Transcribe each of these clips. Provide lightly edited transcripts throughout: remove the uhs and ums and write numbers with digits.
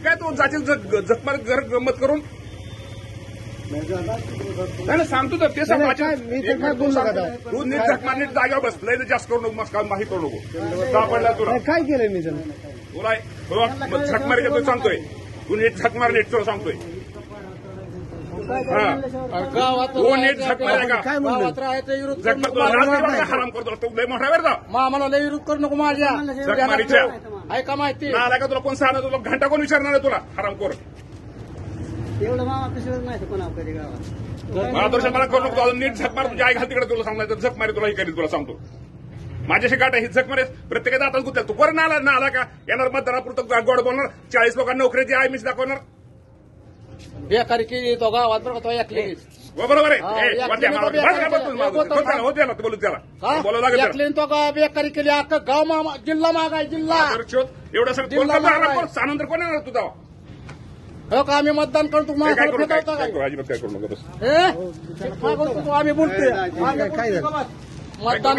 काय तू जातील झकमार गंमत करून नाही सांगतो तर ते सांग तू नीट झकमार नीट जागेवर बस लय जास्त करू नको मग माही करू नको सापडला तुला काय केलंय मी तुला झकमारीच्या तू सांगतोय तू नीट झकमार नीट तुला सांगतोय तू नीट झकमार काय हराम करतो तू लय मोठा वेळ मला लय विरोध करू नको माझ्या झकमारीच्या ऐका माहिती आला का तुला कोण सांगणार तुला घंटा कोण विचारणार आहे तुला हराम कर एवढं मामा पिशवीवर नाही कोणा कधी गावात मार्गदर्शन मला करू नको नीट झकमार तुझ्या आई घाल तिकडे तुला सांगणार झकमारी तुला ही करील तुला सांगतो माझ्याशी गाठ ही झकमारी प्रत्येकाचा आता गुत्या तू कोण ना आला का येणार मतदारापुरतं गोड बोलणार 40 लोकांना नोकरीची आई मीच दाखवणार बेकारी केली तो गावात बरं का तो ऐकली बरोबर आहे बोलू त्याला बोलावं लागेल तो बेकारी केली अख्खा गाव मामा जिल्हा मागाय जिल्हा एवढं सगळं सानंतर कोण येणार तुझा हो का आम्ही मतदान करतो अजिबात काय करू नका बस आम्ही बोलतोय मतदान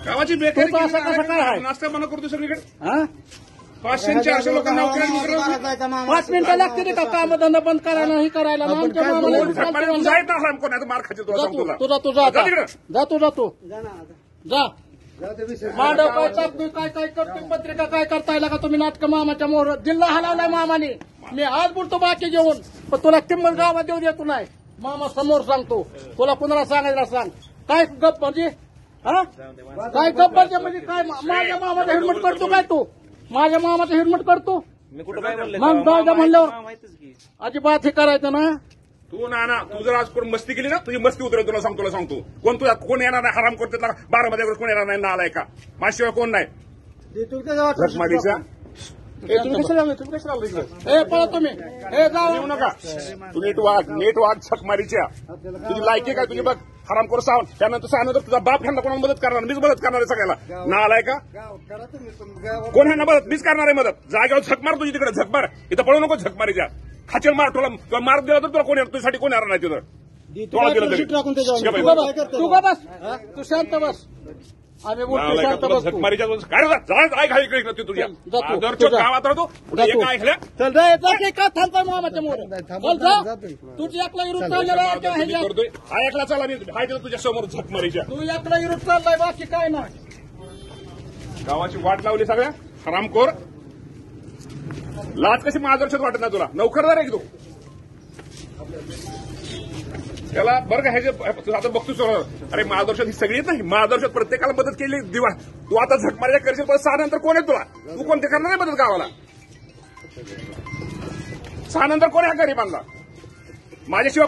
गावाची बेकारी नाश्ता मना करतो सगळीकडे 500-400 लोकांना 5 मिनिटं लागते का कामधंदा बंद करायला ही करायला मार खायचं तुला तुझा तू जा मांडव काय टाकतोय काय करतोय पत्रिका काय करता येईल का तुम्ही नाटक मामाच्या मोहर जिल्हा हलवलाय मामाने मी आज बोलतो बाकी जेवण पण तुला किंमत गावात देऊ देतो नाही मामा समोर सांगतो तुला कुणाला सांगायला सांग काय गप्प म्हणजे हा काय गप्प म्हणजे काय माझ्या मामाचा हेल्मेट करतो काय तू माझ्या मामाचं हेल्मेट करतो मग दादा म्हणल्यावर अजिबात हे करायचं ना तू तू जर आज कोण मस्ती केली ना तुझी मस्ती उतरेल तुला सांगतो कोण येणार नाही हराम करते 12 मध्ये कोण येणार नाही नालाय का माझ्याशिवाय कोण नाही झकमारीच्या पळा तुम्ही हे जाऊ नका तू नीट वाघ झकमारीच्या तुझी लायकी काय तुझी बघ हराम करू सांग त्यानंतर सांगतो तुझा बाप ह्यांना कोणाला मदत करणार मीच मदत करणार आहे सगळ्याला नालाय का कोण ह्यांना मदत मीच करणार आहे मदत जागेवर झकमार तुझी तिकडे झकमार इथं पळू नको झकमारीच्या खाचेल मार तुला मार्ग दिला तर तुला कोण तुझ्यासाठी कोण येणार नाही तू का बस तू शांत बस आम्ही बोलतो शांत बस झकमारीच्या काय घाई तुझ्या गावात राहतो काय ऐकलं चल का थांबतोय मामाच्या मोर तुझी एकला विरोध चाललेला ऐकला चला मी हाय तुझ्या समोर झकमारीच्या तू एकला विरोध चाललाय बाकी काय नाही गावाची वाट लावली सगळ्या हरामखोर लाज कशी मार्गदर्शक वाटत नाही तुला नोकरदार आहे की तू त्याला बरं का ह्याचे आता बघतोस अरे मार्गदर्शक ही सगळी नाही मार्गदर्शक प्रत्येकाला मदत केली दिवा तू आता झकमारीच्या करशील पण 6 नंतर कोण आहे तुला तू कोणते करणार नाही मदत गावाला 6 नंतर कोण आहे गरीबांना माझ्याशिवाय